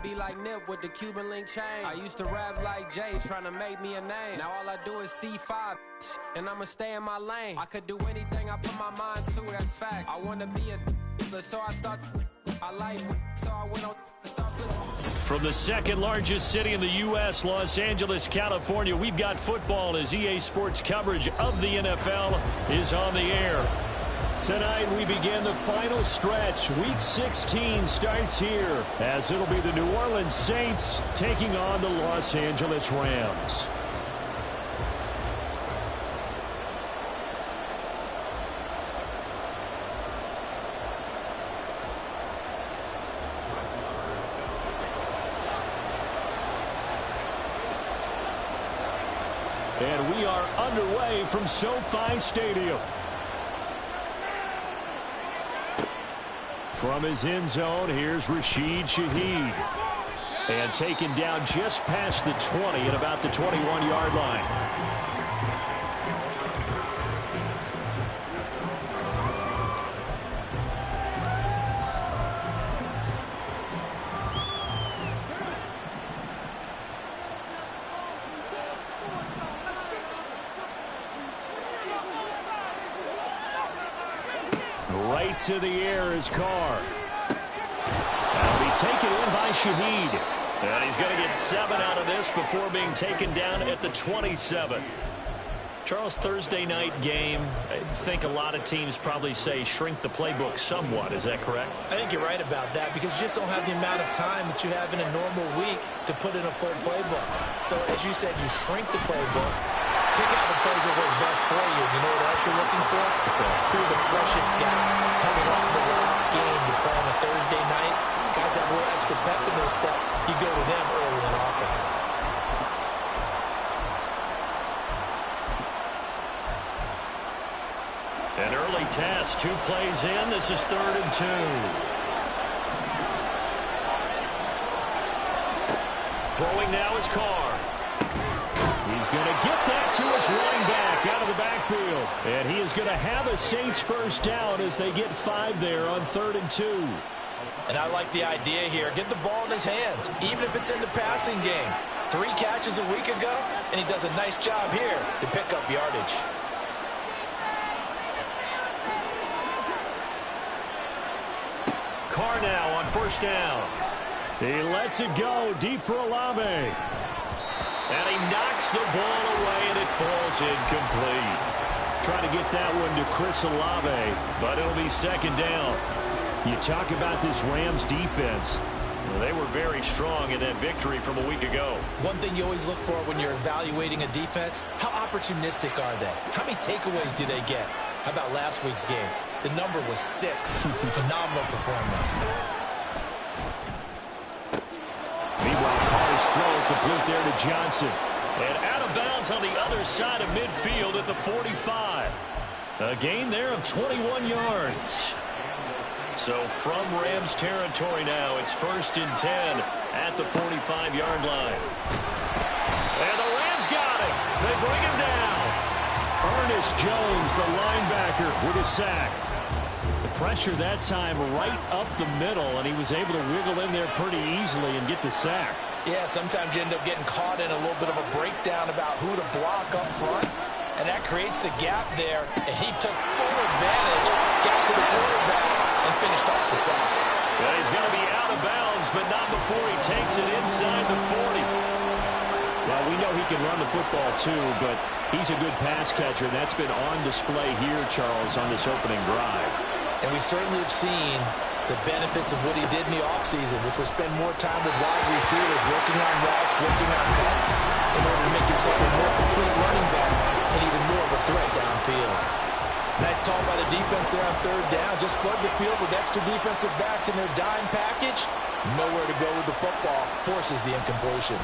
be like Nip with the Cuban link chain. I used to rap like Jay, trying to make me a name. Now all I do is C5, and I'ma stay in my lane. I could do anything I put my mind to, that's facts. I wanna be a so I start. I like so I went on start flipping. From the second largest city in the U.S., Los Angeles, California, we've got football as EA Sports coverage of the NFL is on the air. Tonight we begin the final stretch. Week 16 starts here as it'll be the New Orleans Saints taking on the Los Angeles Rams. And we are underway from SoFi Stadium. From his end zone, here's Rashid Shaheed. And taken down just past the 20 at about the 21-yard line. Right to the air is Carr. That'll be taken in by Shaheed. And he's going to get 7 out of this before being taken down at the 27. Charles, Thursday night game, I think a lot of teams probably say shrink the playbook somewhat. Is that correct? I think you're right about that because you just don't have the amount of time that you have in a normal week to put in a full playbook. So, as you said, you shrink the playbook. Pick out the plays that work best for you. You know what else you're looking for? Who are the freshest guys coming off the last game to play on a Thursday night? Guys have a little extra pep in their step. You go to them early and often. An early test. 2 plays in. This is 3rd and 2. Throwing now is Carr. He's going to get that to his running back out of the backfield. And he is going to have a Saints first down as they get 5 there on 3rd and 2. And I like the idea here. Get the ball in his hands, even if it's in the passing game. 3 catches a week ago, and he does a nice job here to pick up yardage. Carr now on 1st down. He lets it go deep for Olave. And he knocks the ball away, and it falls incomplete. Trying to get that one to Chris Olave, but it'll be 2nd down. You talk about this Rams defense. Well, they were very strong in that victory from a week ago. One thing you always look for when you're evaluating a defense, how opportunistic are they? How many takeaways do they get? How about last week's game? The number was 6. Phenomenal performance. Meanwhile, Carr's throw complete there to Johnson. And out of bounds on the other side of midfield at the 45. A gain there of 21 yards. So from Rams territory now, it's 1st and 10 at the 45-yard line. And the Rams got him. They bring him down. Ernest Jones, the linebacker, with a sack. The pressure that time right up the middle, and he was able to wiggle in there pretty easily and get the sack. Yeah, sometimes you end up getting caught in a little bit of a breakdown about who to block up front, and that creates the gap there, and he took full advantage, got to the quarterback, and finished off the sack. Well, he's going to be out of bounds, but not before he takes it inside the 40. Well, we know he can run the football too, but he's a good pass catcher, and that's been on display here, Charles, on this opening drive. And we certainly have seen the benefits of what he did in the offseason, which was spend more time with wide receivers, working on routes, working on cuts, in order to make himself a more complete running back and even more of a threat downfield. Nice call by the defense there on 3rd down. Just flood the field with extra defensive backs in their dime package. Nowhere to go with the football. Forces the incompletion.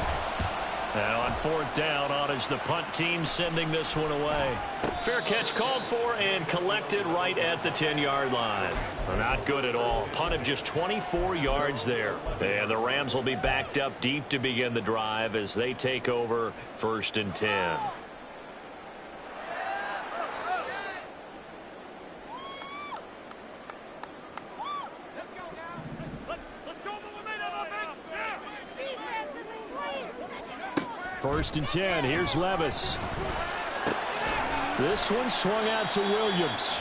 And on 4th down, on is the punt team sending this one away. Fair catch called for and collected right at the 10-yard line. Not good at all. Punt of just 24 yards there. And the Rams will be backed up deep to begin the drive as they take over 1st and 10. First and 10. Here's Levis. This one swung out to Williams.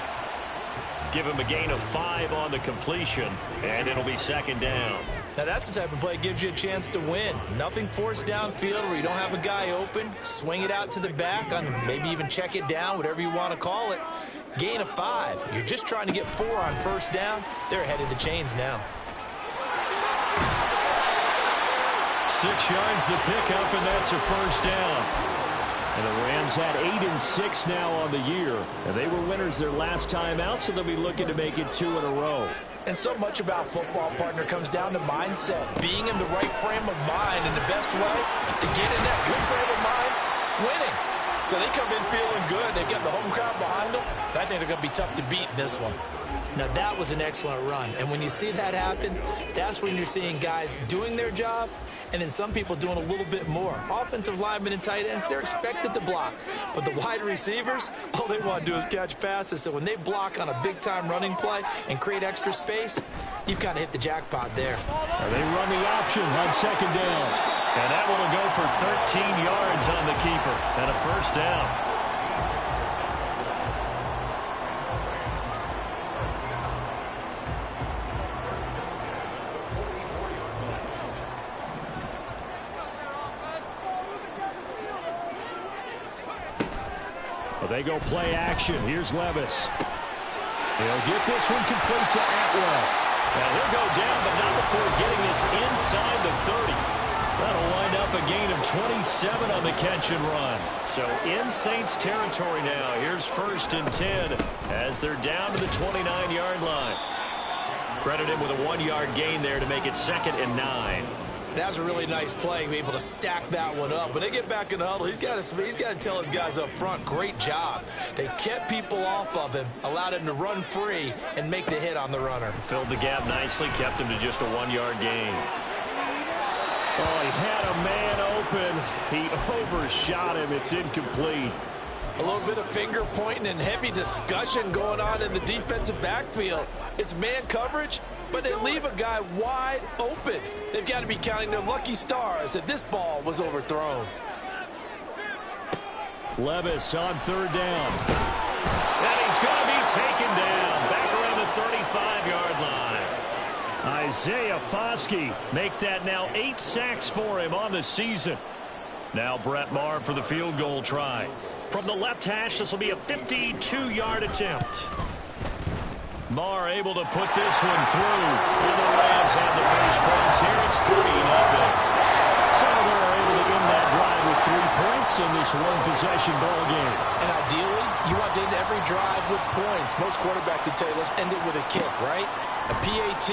Give him a gain of 5 on the completion, and it'll be second down. Now that's the type of play that gives you a chance to win. Nothing forced downfield where you don't have a guy open. Swing it out to the back, on maybe even check it down, whatever you want to call it. Gain of 5. You're just trying to get 4 on first down. They're ahead of the chains now. 6 yards the pickup, and that's a first down. And the Rams had 8 and 6 now on the year. And they were winners their last time out, so they'll be looking to make it 2 in a row. And so much about football, partner, comes down to mindset. Being in the right frame of mind, and the best way to get in that good frame of mind, winning. So they come in feeling good. They've got the home crowd behind them. I think they're going to be tough to beat in this one. Now, that was an excellent run. And when you see that happen, that's when you're seeing guys doing their job and then some people doing a little bit more. Offensive linemen and tight ends, they're expected to block. But the wide receivers, all they want to do is catch passes. So when they block on a big-time running play and create extra space, you've kind of hit the jackpot there. They run the option on second down. And that one will go for 13 yards on the keeper and a first down. They go play action. Here's Levis. He'll get this one complete to Atwell. And he'll go down, but not before getting this inside the 30. That'll wind up a gain of 27 on the catch and run. So in Saints territory now. Here's first and 10 as they're down to the 29-yard line. Credit him with a 1-yard gain there to make it second and 9. That was a really nice play, be able to stack that one up. When they get back in the huddle, he's got to tell his guys up front, great job. They kept people off of him, allowed him to run free, and make the hit on the runner. Filled the gap nicely, kept him to just a 1-yard gain. Oh, he had a man open. He overshot him. It's incomplete. A little bit of finger pointing and heavy discussion going on in the defensive backfield. It's man coverage, but they leave a guy wide open. They've got to be counting their lucky stars that this ball was overthrown. Levis on third down. And he's going to be taken down back around the 35-yard line. Isaiah Foskey make that now 8 sacks for him on the season. Now Brett Maher for the field goal try. From the left hash, this will be a 52-yard attempt. Maher able to put this one through. And the Rams have the first points here. It's 3-0. So they're able to end that drive with 3 points in this one-possession ball game. And ideally, you want to end every drive with points. Most quarterbacks would tell you, let's end it with a kick, right? A PAT,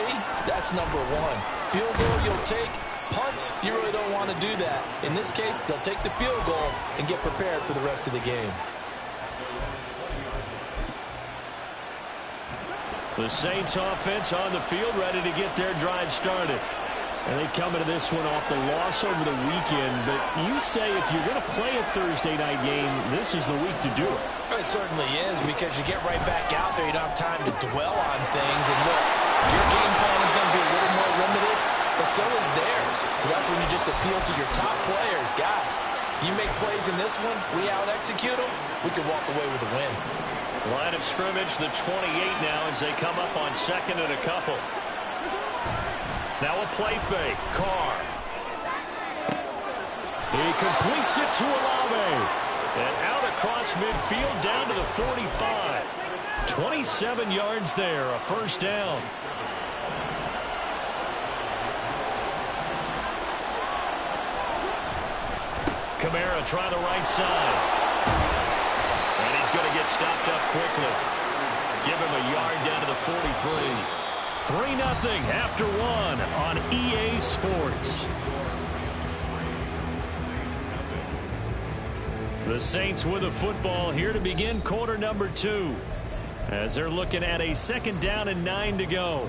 that's number 1. Field goal you'll take. Punts, you really don't want to do that. In this case, they'll take the field goal and get prepared for the rest of the game. The Saints offense on the field, ready to get their drive started. And they come into this one off the loss over the weekend. But you say if you're going to play a Thursday night game, this is the week to do it. It certainly is, because you get right back out there. You don't have time to dwell on things. And look, your game plan is going to be a little more limited, but so is theirs. So that's when you just appeal to your top players. Guys, you make plays in this one, we out-execute them, we can walk away with a win. Line of scrimmage, the 28 now as they come up on second and a couple. Now a play fake. Carr. He completes it to Olave. And out across midfield down to the 45. 27 yards there, a first down. Kamara try the right side. And he's going to get stopped up quickly. Give him a yard down to the 43. 3-0 after 1 on EA Sports. The Saints with a football here to begin quarter number 2. As they're looking at a 2nd down and 9 to go.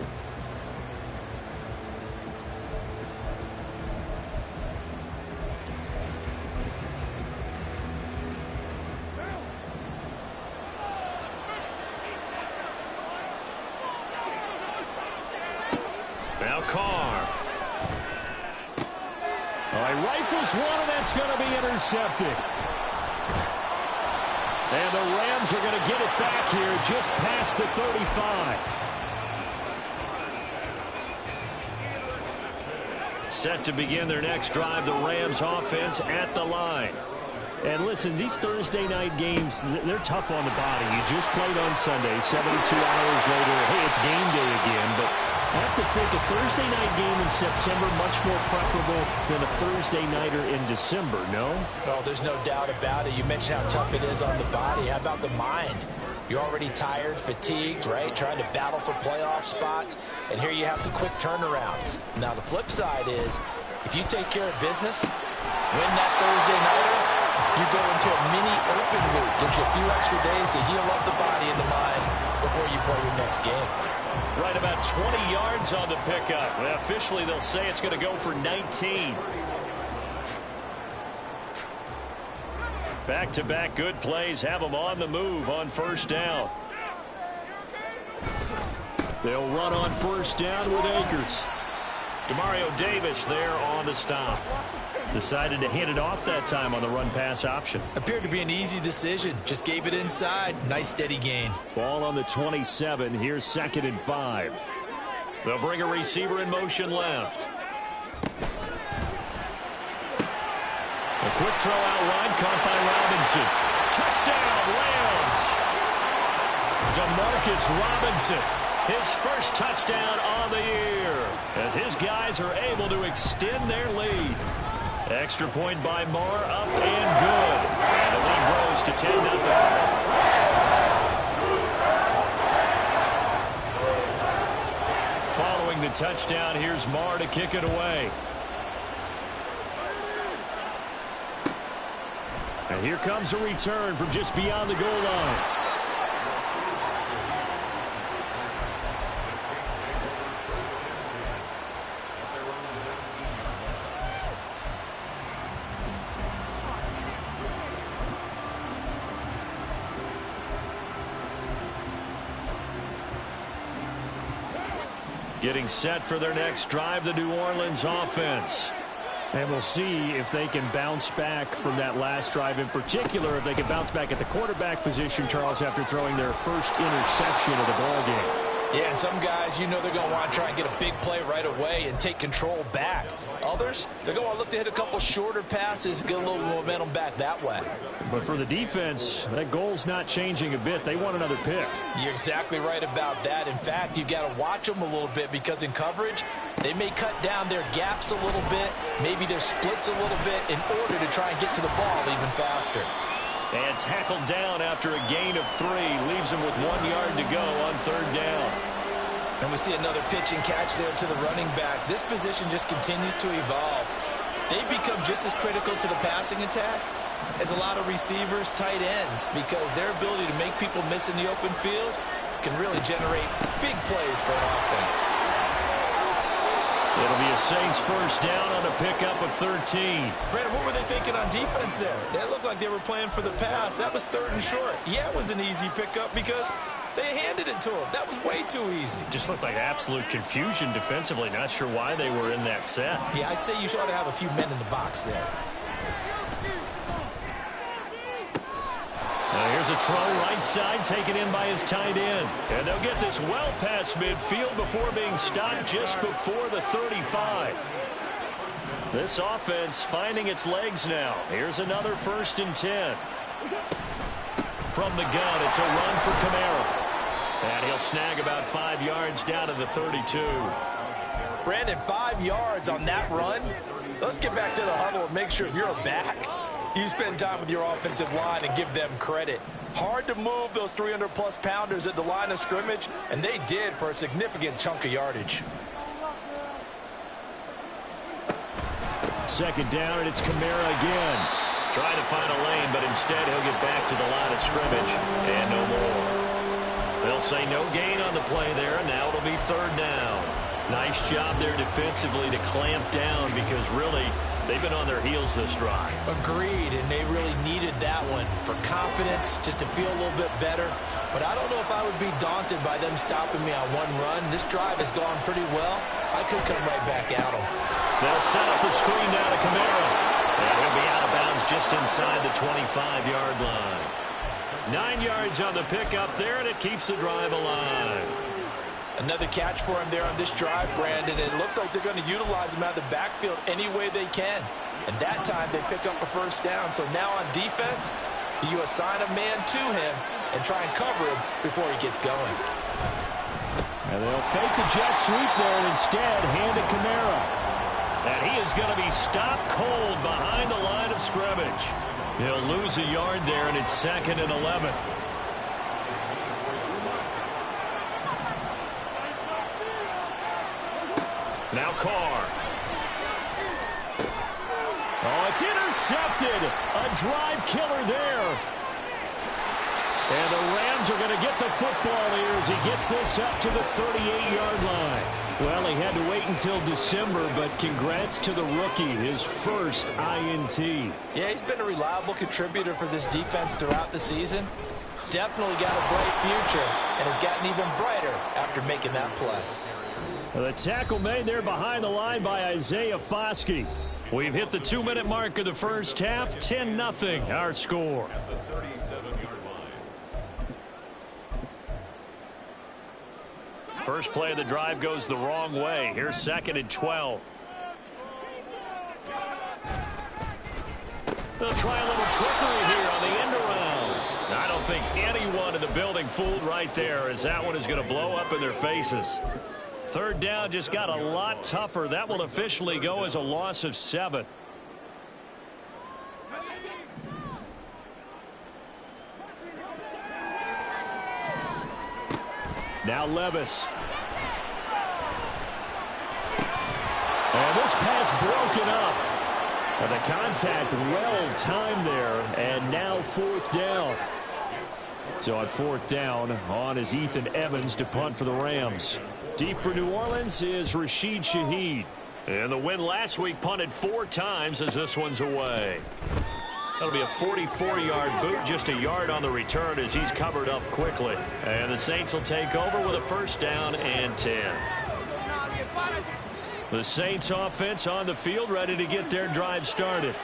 Now Carr. Oh, he rifles one, and that's going to be intercepted. And the Rams are going to get it back here just past the 35. Set to begin their next drive, the Rams offense at the line. And listen, these Thursday night games, they're tough on the body. You just played on Sunday, 72 hours later. Hey, it's game day again, but I have to think a Thursday night game in September much more preferable than a Thursday nighter in December, no? Well, there's no doubt about it. You mentioned how tough it is on the body. How about the mind? You're already tired, fatigued, right? Trying to battle for playoff spots, and here you have the quick turnaround. Now, the flip side is, if you take care of business, win that Thursday nighter, you go into a mini open week. Gives you a few extra days to heal up the body and the mind before you play your next game. Right about 20 yards on the pickup. Well, officially, they'll say it's going to go for 19. Back-to-back good plays have them on the move on first down. They'll run on first down with Akers. Demario Davis there on the stop. Decided to hand it off that time on the run-pass option. Appeared to be an easy decision. Just gave it inside. Nice steady gain. Ball on the 27. Here's 2nd and 5. They'll bring a receiver in motion left. A quick throw out wide, caught by Robinson. Touchdown, Rams! DeMarcus Robinson, his first touchdown on the year, as his guys are able to extend their lead. Extra point by Moore, up and good. And the lead grows to 10-0. Following the touchdown, here's Moore to kick it away. And here comes a return from just beyond the goal line. Getting set for their next drive, the New Orleans offense. And we'll see if they can bounce back from that last drive. In particular, if they can bounce back at the quarterback position, Charles, after throwing their first interception of the ballgame. Yeah, and some guys, you know they're going to want to try and get a big play right away and take control back. Others, they're going to look to hit a couple shorter passes, get a little momentum back that way. But for the defense, that goal's not changing a bit. They want another pick. You're exactly right about that. In fact, you got to watch them a little bit because in coverage, they may cut down their gaps a little bit, maybe their splits a little bit in order to try and get to the ball even faster. And tackled down after a gain of 3. Leaves him with 1 yard to go on 3rd down. And we see another pitch and catch there to the running back. This position just continues to evolve. They become just as critical to the passing attack as a lot of receivers, tight ends, because their ability to make people miss in the open field can really generate big plays for an offense. It'll be a Saints first down on a pickup of 13. Brandon, what were they thinking on defense there? They looked like they were playing for the pass. That was 3rd and short. Yeah, it was an easy pickup because they handed it to him. That was way too easy. Just looked like absolute confusion defensively. Not sure why they were in that set. Yeah, I'd say you ought to have a few men in the box there. Here's a throw right side taken in by his tight end. And they'll get this well past midfield before being stopped just before the 35. This offense finding its legs now. Here's another 1st and 10. From the gun, it's a run for Kamara. And he'll snag about 5 yards down to the 32. Brandon, 5 yards on that run. Let's get back to the huddle and make sure you're a back. You spend time with your offensive line and give them credit. Hard to move those 300-plus pounders at the line of scrimmage, and they did for a significant chunk of yardage. 2nd down, and it's Kamara again. Trying to find a lane, but instead he'll get back to the line of scrimmage, and no more. They'll say no gain on the play there, and now it'll be 3rd down. Nice job there defensively to clamp down because really they've been on their heels this drive. Agreed, and they really needed that one for confidence, just to feel a little bit better. But I don't know if I would be daunted by them stopping me on one run. This drive has gone pretty well. I could come right back at him. They'll set up the screen down to Kamara. And he'll be out of bounds just inside the 25-yard line. 9 yards on the pickup there, and it keeps the drive alive. Another catch for him there on this drive, Brandon. And it looks like they're going to utilize him out of the backfield any way they can. And that time they pick up a first down. So now on defense, you assign a man to him and try and cover him before he gets going. And they'll fake the jet sweep there and instead hand it Kamara. And he is going to be stopped cold behind the line of scrimmage. He'll lose a yard there, and it's 2nd and 11. Now Carr. Oh, it's intercepted. A drive killer there. And the Rams are going to get the football here as he gets this up to the 38-yard line. Well, he had to wait until December, but congrats to the rookie, his first INT. Yeah, he's been a reliable contributor for this defense throughout the season. Definitely got a bright future and has gotten even brighter after making that play. The tackle made there behind the line by Isaiah Foskey. We've hit the 2-minute mark of the first half. 10-0 our score. First play of the drive goes the wrong way. Here's 2nd and 12. They'll try a little trickery here on the end around. I don't think anyone in the building fooled right there, as that one is going to blow up in their faces. 3rd down just got a lot tougher. That will officially go as a loss of 7. Now Levis. And this pass broken up. And the contact well timed there. And now 4th down. So on 4th down, on is Ethan Evans to punt for the Rams. Deep for New Orleans is Rashid Shaheed. And the win last week punted 4 times as this one's away. That'll be a 44-yard boot, just a yard on the return as he's covered up quickly. And the Saints will take over with a 1st down and 10. The Saints offense on the field, ready to get their drive started.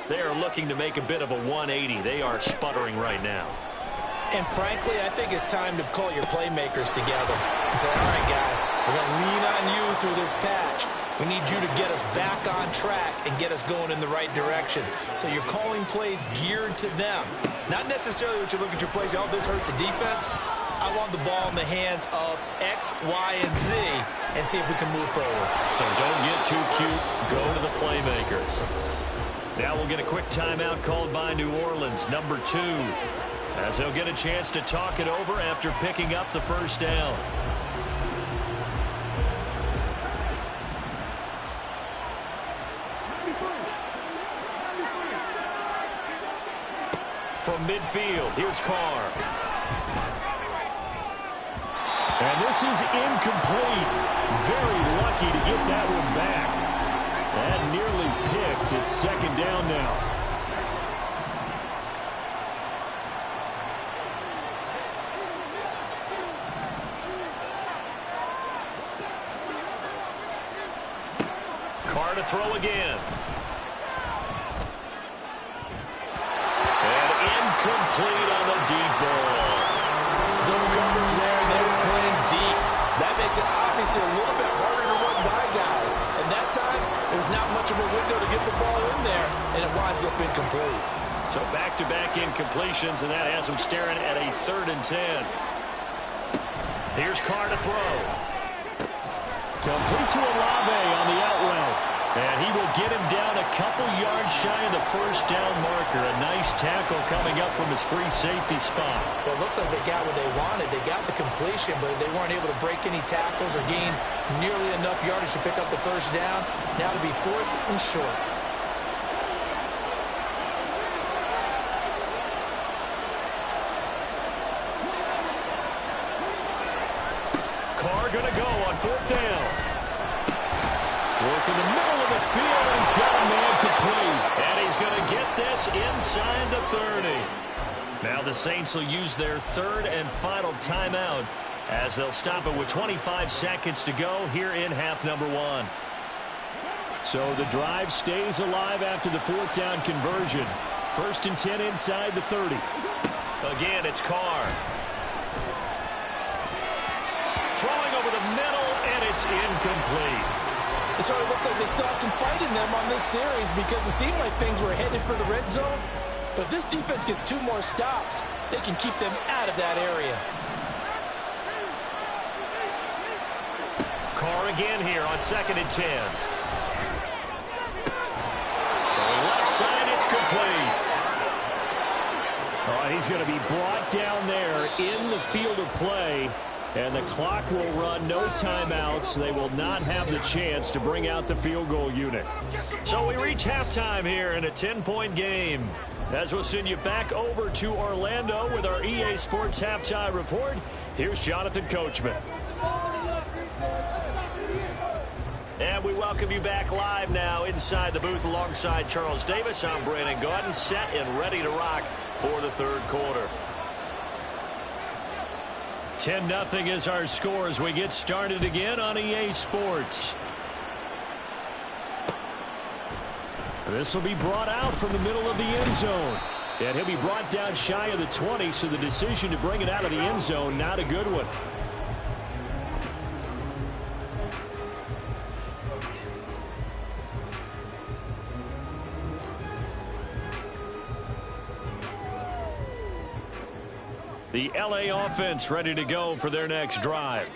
They are looking to make a bit of a 180. They are sputtering right now. And frankly, I think it's time to call your playmakers together and say, all right, guys, we're going to lean on you through this patch. We need you to get us back on track and get us going in the right direction. So you're calling plays geared to them. Not necessarily what you look at your plays, oh, this hurts the defense. I want the ball in the hands of X, Y, and Z and see if we can move forward. So don't get too cute. Go to the playmakers. Now we'll get a quick timeout called by New Orleans, number 2, as they'll get a chance to talk it over after picking up the 1st down. From midfield, here's Carr. And this is incomplete. Very lucky to get that one back. That nearly picked. It's 2nd down now. Carr to throw again. And incomplete on the deep ball. Zone coverage there, and they were playing deep. That makes it obviously a little bit harder to run by guys. And that time, there's not much of a window to get the ball in there, and it winds up incomplete. So back-to-back incompletions, and that has him staring at a 3rd and 10. Here's Carr to throw. Complete to Olave on the out route. And he will get him down a couple yards shy of the 1st down marker. A nice tackle coming up from his free safety spot. Well, it looks like they got what they wanted. They got the completion, but they weren't able to break any tackles or gain nearly enough yardage to pick up the 1st down. Now to be 4th and short. Carr going to go on 4th down. Work in the middle of the field, and he's got a man complete. And he's going to get this inside the 30. Now the Saints will use their 3rd and final timeout as they'll stop it with 25 seconds to go here in half number one. So the drive stays alive after the fourth down conversion. 1st and 10 inside the 30. Again, it's Carr. Throwing over the middle, and it's incomplete. It sort of looks like they still have some fight in them on this series because it seemed like things were headed for the red zone. But if this defense gets 2 more stops, they can keep them out of that area. Carr again here on 2nd and 10. So left side, it's complete. He's going to be brought down there in the field of play. And the clock will run, no timeouts. They will not have the chance to bring out the field goal unit. So we reach halftime here in a 10-point game. As we'll send you back over to Orlando with our EA Sports Halftime Report, here's Jonathan Coachman. And we welcome you back live now inside the booth alongside Charles Davis. I'm Brandon Gaudin, set and ready to rock for the third quarter. 10-0 is our score as we get started again on EA Sports. This will be brought out from the middle of the end zone. And he'll be brought down shy of the 20, so the decision to bring it out of the end zone, not a good one. The LA offense ready to go for their next drive.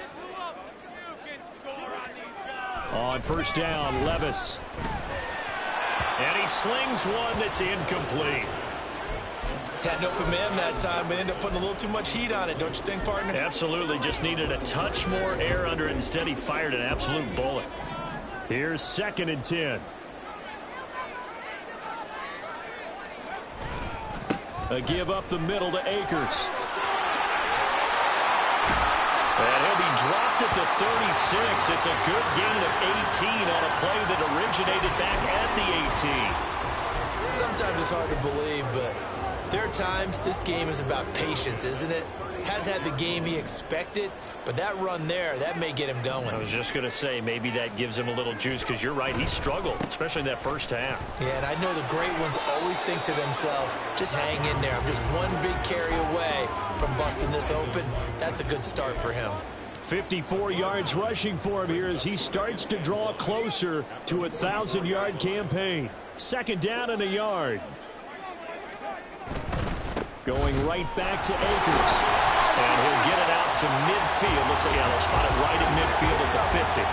On 1st down, Levis. And he slings one that's incomplete. Had an open man that time, but ended up putting a little too much heat on it, don't you think, partner? Absolutely. Just needed a touch more air under it. Instead, he fired an absolute bullet. Here's 2nd and 10. A give up the middle to Akers. And he'll be dropped at the 36. It's a good gain of 18 on a play that originated back at the 18. Sometimes it's hard to believe, but there are times this game is about patience, isn't it? Has had the game he expected, but that run there, that may get him going. I was just going to say, maybe that gives him a little juice, because you're right, he struggled, especially in that first half. Yeah, and I know the great ones always think to themselves, just hang in there. I'm just one big carry away from busting this open. That's a good start for him. 54 yards rushing for him here as he starts to draw closer to a 1,000-yard campaign. 2nd down and a yard. Going right back to Akers. And he'll get it out to midfield. Looks like, yeah, they'll spot it right at midfield at the 50.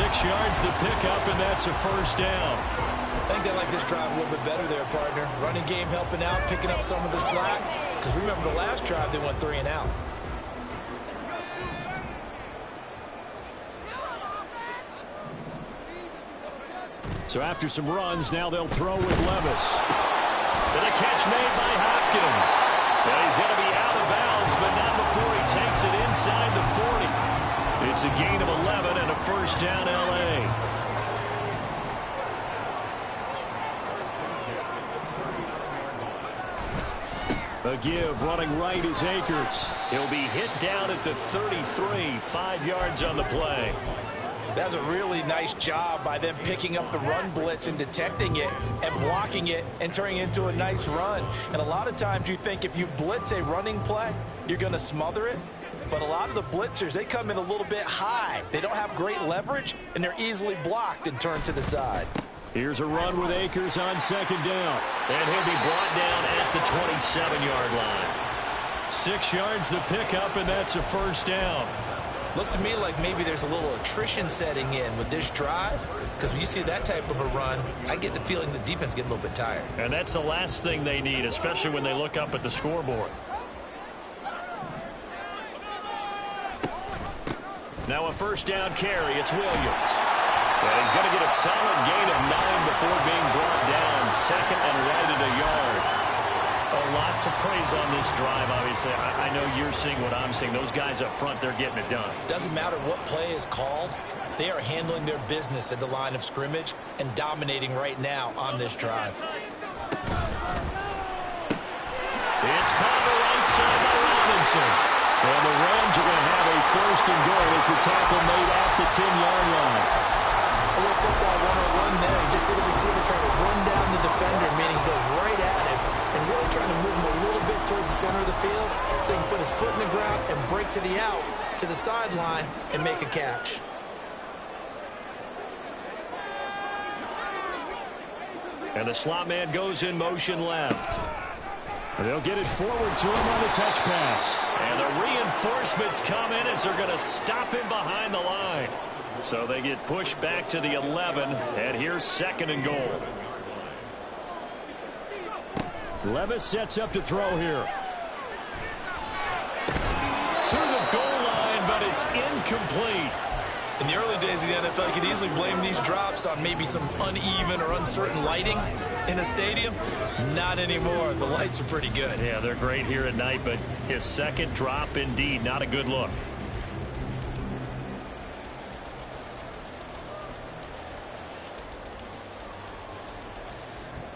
6 yards the pickup, and that's a 1st down. I think they like this drive a little bit better there, partner. Running game helping out, picking up some of the slack. Because remember the last drive, they went 3 and out. So after some runs, now they'll throw with Levis. And a catch made by Hopkins. And he's going to be out of bounds, but not before he takes it inside the 40. It's a gain of 11 and a 1st down, LA. A give running right is Akers. He'll be hit down at the 33, 5 yards on the play. That's a really nice job by them picking up the run blitz and detecting it and blocking it and turning it into a nice run. And a lot of times you think if you blitz a running play, you're going to smother it. But a lot of the blitzers, they come in a little bit high. They don't have great leverage, and they're easily blocked and turned to the side. Here's a run with Akers on 2nd down. And he'll be brought down at the 27-yard line. 6 yards the pickup, and that's a 1st down. Looks to me like maybe there's a little attrition setting in with this drive, because when you see that type of a run, I get the feeling the defense getting a little bit tired. And that's the last thing they need, especially when they look up at the scoreboard. Now a 1st down carry, it's Williams. And he's going to get a solid gain of 9 before being brought down, 2nd and right at a yard. A lot to praise on this drive, obviously. I know you're seeing what I'm seeing. Those guys up front, they're getting it done. Doesn't matter what play is called. They are handling their business at the line of scrimmage and dominating right now on this drive. It's caught the right side by Robinson. And the Rams are going to have a first and goal as the tackle made at the 10-yard line. A little football 101 there. You just see the receiver try to run down the defender, meaning he goes right at him and really trying to move him a little bit towards the center of the field so he can put his foot in the ground and break to the out, to the sideline, and make a catch. And the slot man goes in motion left. They'll get it forward to him on the touch pass. And the reinforcements come in as they're going to stop him behind the line. So they get pushed back to the 11, and here's second and goal. Levis sets up to throw here. To the goal line, but it's incomplete. In the early days of the NFL, you could easily blame these drops on maybe some uneven or uncertain lighting in a stadium. Not anymore. The lights are pretty good. Yeah, they're great here at night, but his second drop, indeed, not a good look.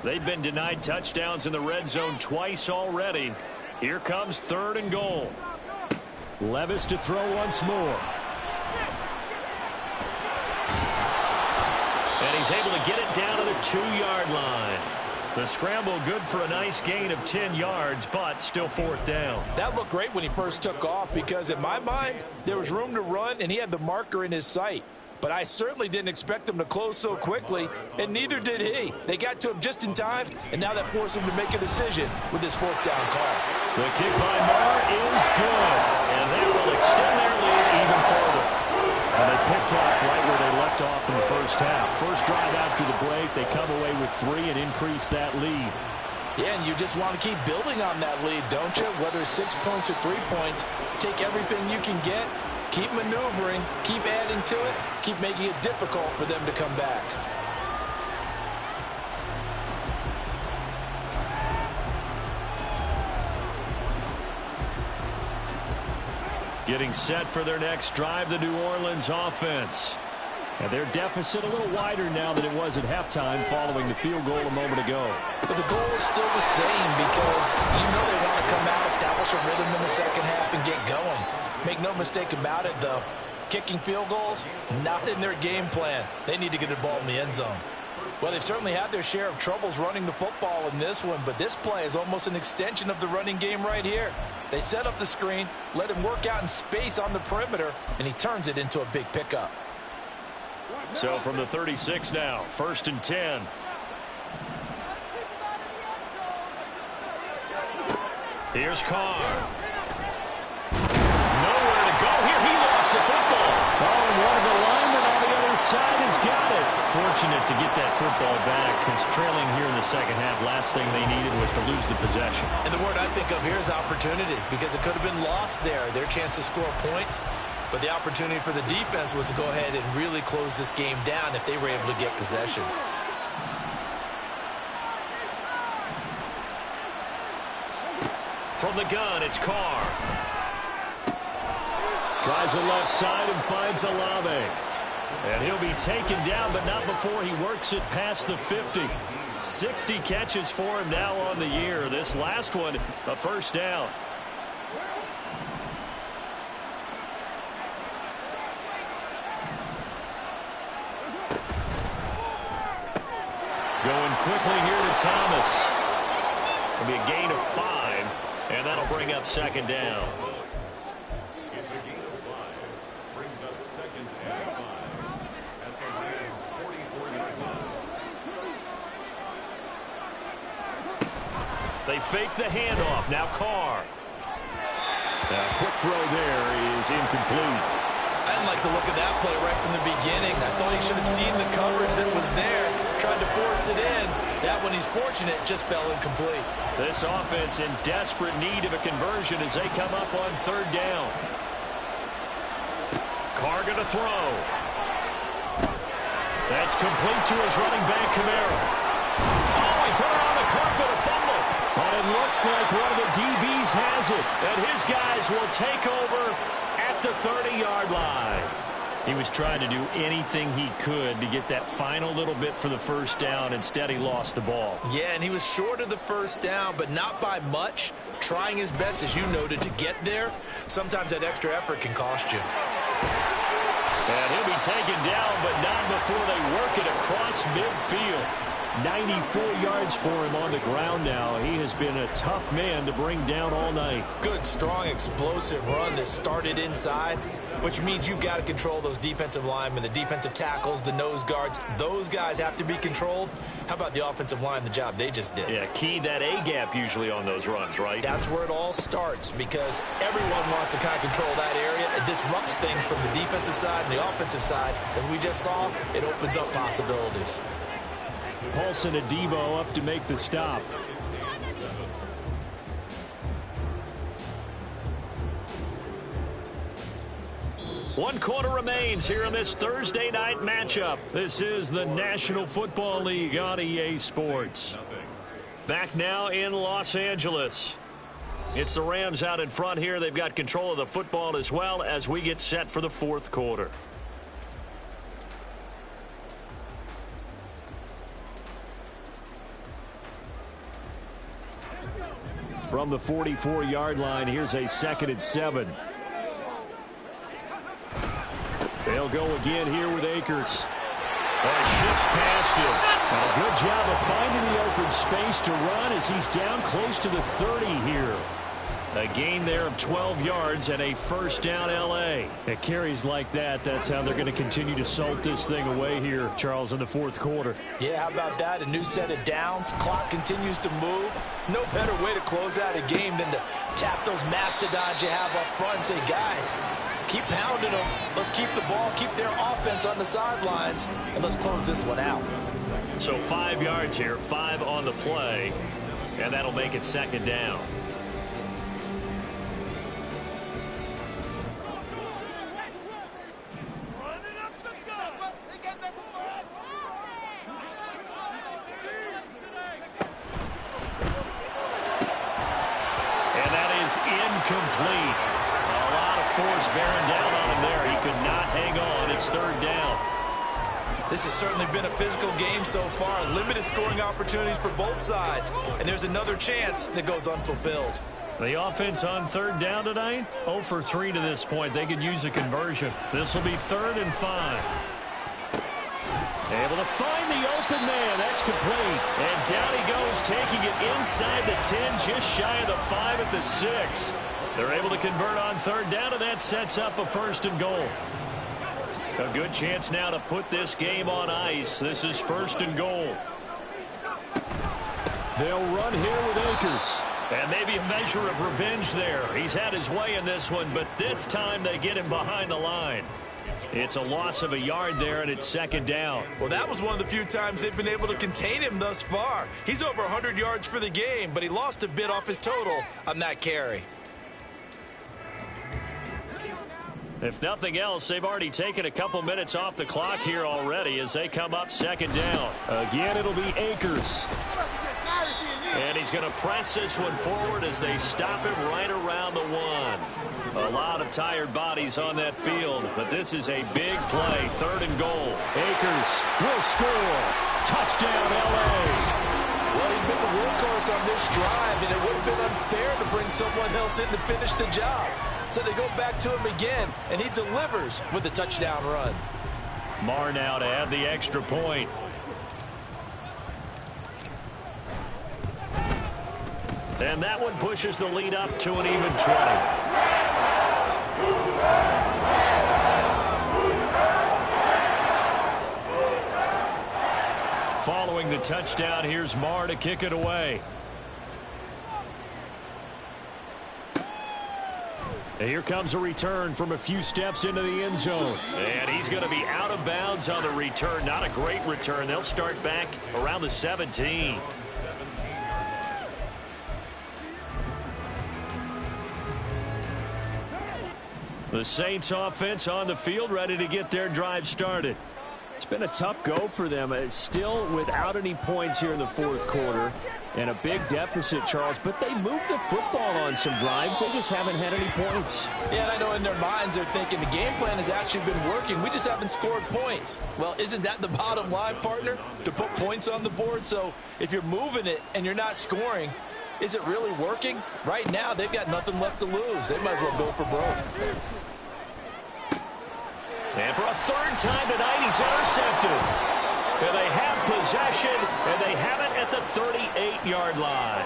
They've been denied touchdowns in the red zone twice already. Here comes third and goal. Levis to throw once more. And he's able to get it down to the 2-yard line. The scramble good for a nice gain of 10 yards, but still fourth down. That looked great when he first took off because in my mind, there was room to run and he had the marker in his sight. But I certainly didn't expect him to close so quickly, and neither did he. They got to him just in time, and now that forced him to make a decision with his fourth down call. The kick by Marr is good, and they will extend their lead even further. And they picked up right where they left off in the first half. First drive after the break, they come away with 3 and increase that lead. Yeah, and you just want to keep building on that lead, don't you? Whether it's 6 points or 3 points, take everything you can get. Keep maneuvering, keep adding to it, keep making it difficult for them to come back. Getting set for their next drive, the New Orleans offense. And their deficit a little wider now than it was at halftime following the field goal a moment ago. But the goal is still the same because you know they want to come out, establish a rhythm in the second half, and get going. Make no mistake about it, though. Kicking field goals, not in their game plan. They need to get the ball in the end zone. Well, they've certainly had their share of troubles running the football in this one, but this play is almost an extension of the running game right here. They set up the screen, let him work out in space on the perimeter, and he turns it into a big pickup. So from the 36 now, first and 10. Here's Carr. Nowhere to go here. He lost the football. Oh, and one of the linemen on the other side has got it. Fortunate to get that football back because trailing here in the second half, last thing they needed was to lose the possession. And the word I think of here is opportunity because it could have been lost there. Their chance to score points. But the opportunity for the defense was to go ahead and really close this game down if they were able to get possession. From the gun, it's Carr. Tries the left side and finds Olave. And he'll be taken down, but not before he works it past the 50. 60 catches for him now on the year. This last one, a first down. Going quickly here to Thomas. It'll be a gain of 5, and that'll bring up second down. It's a gain of 5. Brings up second and 5 at the Rams' 44-yard line. They fake the handoff. Now Carr. A quick throw there is incomplete. I didn't like the look of that play right from the beginning. I thought he should have seen the coverage that was there, tried to force it in. That one, he's fortunate, just fell incomplete. This offense in desperate need of a conversion as they come up on third down. Carr gonna throw. That's complete to his running back, Kamara. Oh, he put it on the carpet, a fumble. But it looks like one of the DBs has it. And his guys will take over at the 30-yard line. He was trying to do anything he could to get that final little bit for the first down. Instead, he lost the ball. Yeah, and he was short of the first down, but not by much. Trying his best, as you noted, to get there. Sometimes that extra effort can cost you. And he'll be taken down, but not before they work it across midfield. 94 yards for him on the ground now. He has been a tough man to bring down all night. Good, strong, explosive run that started inside, which means you've got to control those defensive linemen, the defensive tackles, the nose guards. Those guys have to be controlled. How about the offensive line, the job they just did? Yeah, key that A-gap usually on those runs, right? That's where it all starts, because everyone wants to kind of control that area. It disrupts things from the defensive side and the offensive side. As we just saw, it opens up possibilities. Paulson Adebo up to make the stop. One quarter remains here in this Thursday night matchup. This is the National Football League on EA Sports. Back now in Los Angeles. It's the Rams out in front here. They've got control of the football as well as we get set for the fourth quarter. From the 44-yard line, here's a 2nd and 7. They'll go again here with Akers. Shifts past him. And a good job of finding the open space to run as he's down close to the 30 here. A gain there of 12 yards and a first down L.A. At carries like that, that's how they're going to continue to salt this thing away here, Charles, in the fourth quarter. Yeah, how about that? A new set of downs. Clock continues to move. No better way to close out a game than to tap those mastodons you have up front and say, guys, keep pounding them. Let's keep the ball, keep their offense on the sidelines, and let's close this one out. So 5 yards here, 5 on the play, and that'll make it 2nd down. Incomplete. A lot of force bearing down on him there. He could not hang on. It's 3rd down. This has certainly been a physical game so far. Limited scoring opportunities for both sides. And there's another chance that goes unfulfilled. The offense on 3rd down tonight, 0 for 3 to this point. They could use a conversion. This will be 3rd and 5. Able to find the open man. That's complete. And down he goes, taking it inside the 10, just shy of the 5 at the 6. They're able to convert on 3rd down, and that sets up a 1st and goal. A good chance now to put this game on ice. This is 1st and goal. They'll run here with Akers. And maybe a measure of revenge there. He's had his way in this one, but this time they get him behind the line. It's a loss of a yard there, and it's 2nd down. Well, that was one of the few times they've been able to contain him thus far. He's over 100 yards for the game, but he lost a bit off his total on that carry. If nothing else, they've already taken a couple minutes off the clock here already as they come up 2nd down. Again, it'll be Akers. And he's going to press this one forward as they stop him right around the 1. A lot of tired bodies on that field, but this is a big play. 3rd and goal. Akers will score. Touchdown, L.A. Well, he's been the workhorse on this drive, and it would have been unfair to bring someone else in to finish the job. So they go back to him again, and he delivers with a touchdown run. Marr now to add the extra point. And that one pushes the lead up to an even 20. Following the touchdown, here's Marr to kick it away. And here comes a return from a few steps into the end zone. And he's going to be out of bounds on the return. Not a great return. They'll start back around the 17. The Saints offense on the field, ready to get their drive started. It's been a tough go for them. It's still without any points here in the fourth quarter and a big deficit, Charles. But they moved the football on some drives. They just haven't had any points. Yeah, and I know in their minds they're thinking the game plan has actually been working. We just haven't scored points. Well, isn't that the bottom line, partner? To put points on the board? So if you're moving it and you're not scoring, is it really working? Right now, they've got nothing left to lose. They might as well go for broke. And for a third time tonight, he's intercepted. And they have possession, and they have it at the 38-yard line.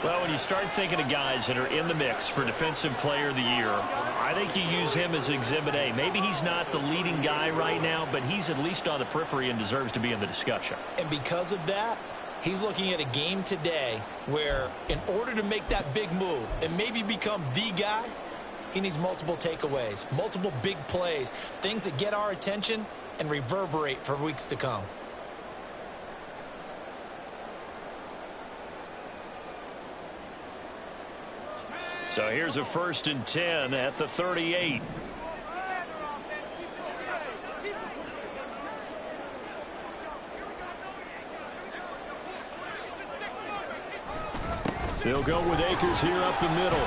Well, when you start thinking of guys that are in the mix for Defensive Player of the Year, I think you use him as Exhibit A. Maybe he's not the leading guy right now, but he's at least on the periphery and deserves to be in the discussion. And because of that, he's looking at a game today where in order to make that big move and maybe become the guy, he needs multiple takeaways, multiple big plays, things that get our attention and reverberate for weeks to come. So here's a 1st and 10 at the 38. They'll go with Akers here up the middle.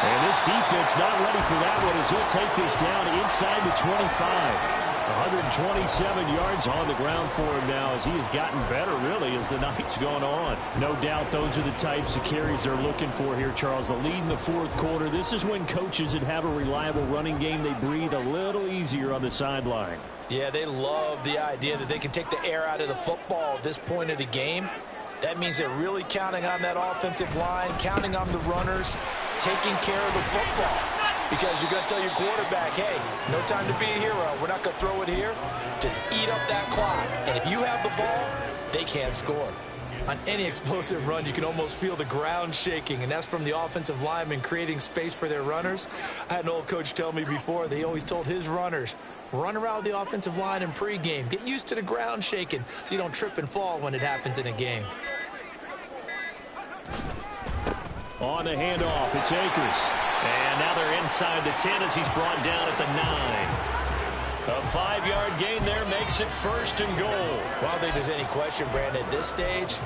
And this defense not ready for that one as he'll take this down inside the 25. 127 yards on the ground for him now as he has gotten better, really, as the night's gone on. No doubt those are the types of carries they're looking for here, Charles. The lead in the fourth quarter. This is when coaches that have a reliable running game, they breathe a little easier on the sideline. Yeah, they love the idea that they can take the air out of the football at this point of the game. That means they're really counting on that offensive line, counting on the runners, taking care of the football. Because you're going to tell your quarterback, hey, no time to be a hero. We're not going to throw it here. Just eat up that clock. And if you have the ball, they can't score. On any explosive run, you can almost feel the ground shaking, and that's from the offensive linemen creating space for their runners. I had an old coach tell me before, they always told his runners, run around the offensive line in pregame. Get used to the ground shaking so you don't trip and fall when it happens in a game. On the handoff, it's Akers. And now they're inside the 10 as he's brought down at the 9. A 5-yard gain there makes it 1st and goal. Well, I don't think there's any question, Brandon, at this stage,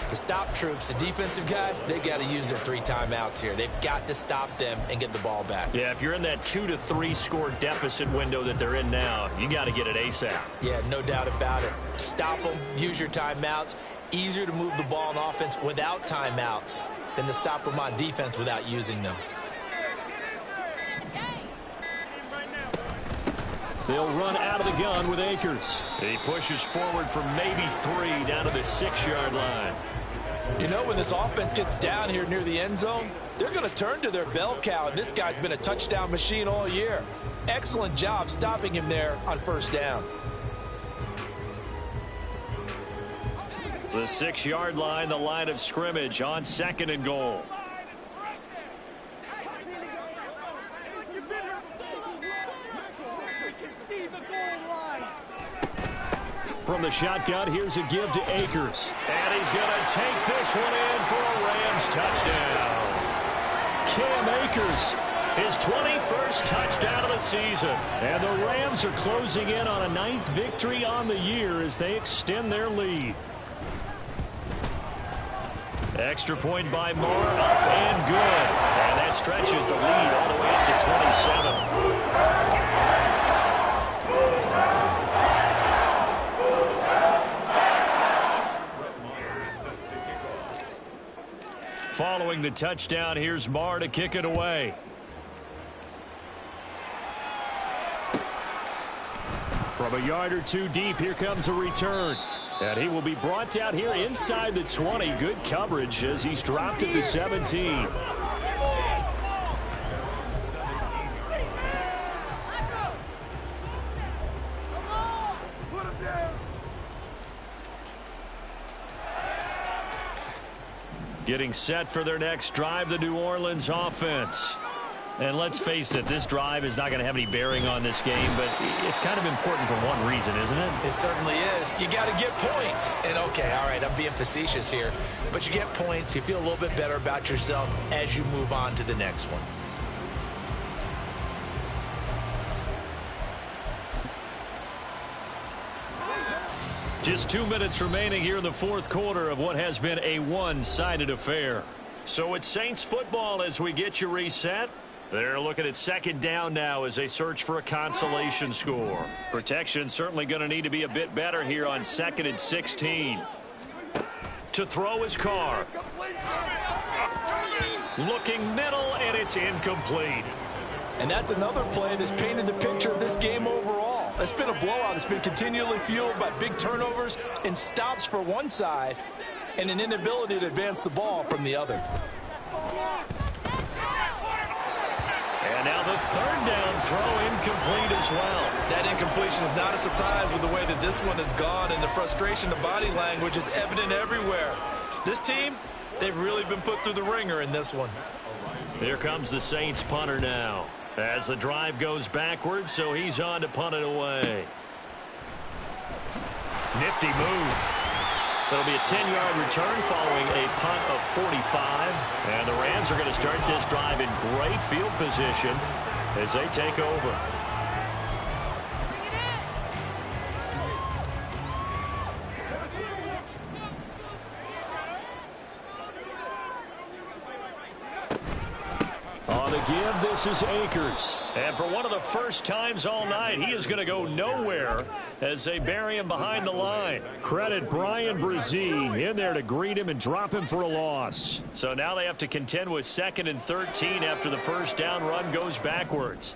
the stop troops, the defensive guys, they got to use their 3 timeouts here. They've got to stop them and get the ball back. Yeah, if you're in that 2 to 3 score deficit window that they're in now, you got to get it ASAP. Yeah, no doubt about it. Stop them, use your timeouts. Easier to move the ball on offense without timeouts than to stop them on defense without using them. They'll run out of the gun with Akers. He pushes forward for maybe 3 down to the 6-yard line. You know, when this offense gets down here near the end zone, they're going to turn to their bell cow, and this guy's been a touchdown machine all year. Excellent job stopping him there on 1st down. The 6-yard line, the line of scrimmage on 2nd and goal. From the shotgun, here's a give to Akers. And he's going to take this one in for a Rams touchdown. Cam Akers, his 21st touchdown of the season. And the Rams are closing in on a 9th victory on the year as they extend their lead. Extra point by Moore, up and good. And that stretches the lead all the way up to 27. Following the touchdown, here's Marr to kick it away. From a yard or 2 deep, here comes a return. And he will be brought down here inside the 20. Good coverage as he's dropped at the 17. Getting set for their next drive, the New Orleans offense. And let's face it, this drive is not going to have any bearing on this game, but it's kind of important for one reason, isn't it? It certainly is. You got to get points. And, okay, all right, I'm being facetious here. But you get points, you feel a little bit better about yourself as you move on to the next one. Just 2 minutes remaining here in the fourth quarter of what has been a one-sided affair. So it's Saints football as we get you reset. They're looking at second down now as they search for a consolation score. Protection certainly going to need to be a bit better here on 2nd and 16. To throw his Carr. Looking middle, and it's incomplete. And that's another play that's painted the picture of this game overall. It's been a blowout. It's been continually fueled by big turnovers and stops for one side and an inability to advance the ball from the other. And now the third down throw incomplete as well. That incompletion is not a surprise with the way that this one has gone, and the frustration of body language is evident everywhere. This team, they've really been put through the ringer in this one. Here comes the Saints punter now. As the drive goes backwards, so he's on to punt it away. Nifty move. It'll be a 10-yard return following a punt of 45. And the Rams are going to start this drive in great field position as they take over. On the give, this is Akers. And for one of the first times all night, he is going to go nowhere as they bury him behind the line. Credit Brian Brzee in there to greet him and drop him for a loss. So now they have to contend with 2nd and 13 after the first down run goes backwards.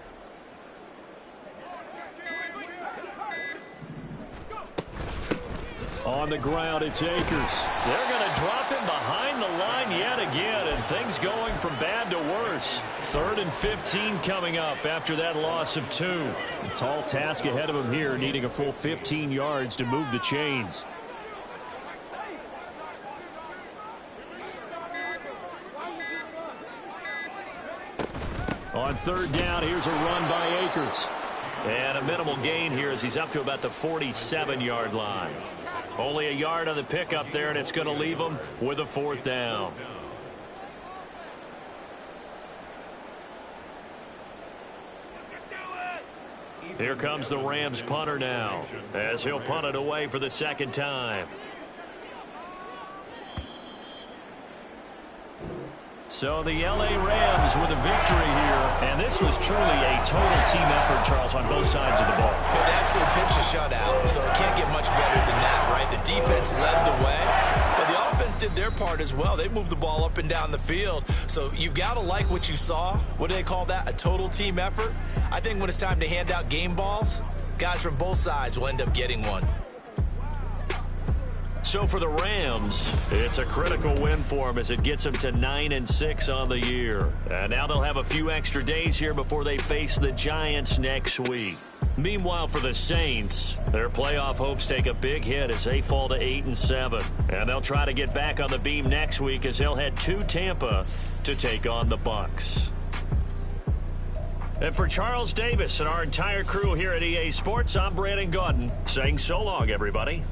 On the ground, it's Akers. They're going to drop him behind the line yet again, and things going from bad to worse. 3rd and 15 coming up after that loss of 2. A tall task ahead of him here, needing a full 15 yards to move the chains. On 3rd down, here's a run by Akers. And a minimal gain here as he's up to about the 47-yard line. Only a yard on the pickup there, and it's going to leave him with a 4th down. Here comes the Rams punter now as he'll punt it away for the 2nd time. So the L.A. Rams with a victory here. And this was truly a total team effort, Charles, on both sides of the ball. They absolutely pitched a shutout, so it can't get much better than that, right? The defense led the way, but the offense did their part as well. They moved the ball up and down the field. So you've got to like what you saw. What do they call that? A total team effort? I think when it's time to hand out game balls, guys from both sides will end up getting one. So for the Rams, it's a critical win for them as it gets them to 9-6 on the year. And now they'll have a few extra days here before they face the Giants next week. Meanwhile, for the Saints, their playoff hopes take a big hit as they fall to 8-7. And they'll try to get back on the beam next week as they'll head to Tampa to take on the Bucs. And for Charles Davis and our entire crew here at EA Sports, I'm Brandon Gaudin saying so long, everybody.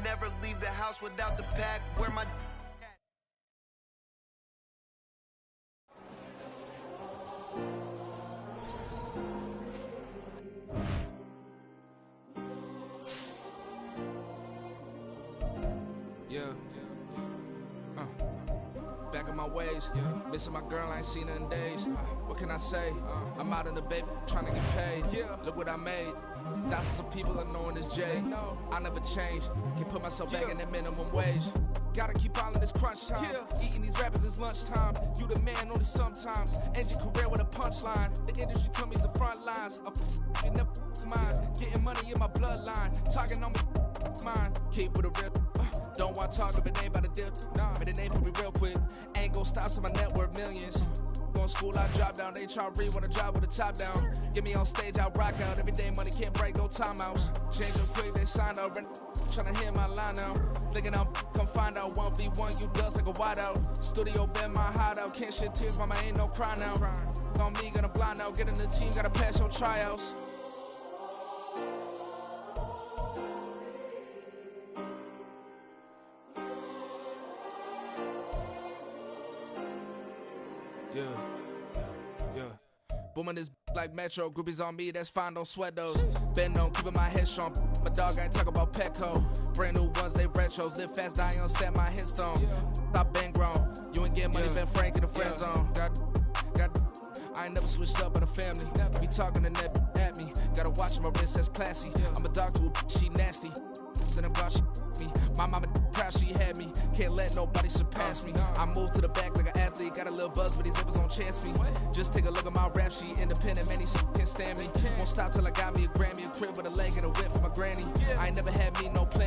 Never leave the house without the pack. Where my back in my ways, missing my girl, I ain't seen her in days. What can I say? I'm out in the baby, trying to get paid. Look what I made. Thousands of people are knowing this Jay. I never change. Can put myself back in the minimum wage. Gotta keep all in this crunch time. Eating these rappers is lunchtime. You the man only sometimes. End your career with a punchline. The industry told me the front lines. You never mind. Getting money in my bloodline. Talking on me, mine. Keep with a rip. Don't want to talk if it ain't about a dip. Made a name for me real quick. Ain't gon' stop till my net worth millions. go to school, I drop down. They try to read when I drive with the top down. Get me on stage, I rock out. Every day money can't break, go timeouts. Change them quick, they signed up. Tryna hear my line now. Thinking I'm come find out 1v1, you dust like a wideout. Studio been my hideout. Can't shed tears, mama, ain't no cry now. On me, gonna blind out. Get in the team, gotta pass your tryouts. Yeah. Booming this like Metro, groupies on me, that's fine, don't sweat those. Been on, keeping my head strong. My dog, I ain't talk about Petco. Brand new ones, they retros. Live fast, die on set, my headstone. Stop been grown. You ain't getting money, been Frank in the friend zone. Got, I ain't never switched up on the family. Be talking to net at me. Gotta watch my wrist, that's classy. I'm a dog to a she nasty. Send them God, she me. My mama proud she had me. Can't let nobody surpass me. I move to the back like an athlete. Got a little buzz, but these zippers don't chance me. Just take a look at my rap sheet. Independent, man, these can't stand me. Won't stop till I got me a Grammy, a crib with a leg and a whip for my granny. I ain't never had me no plan.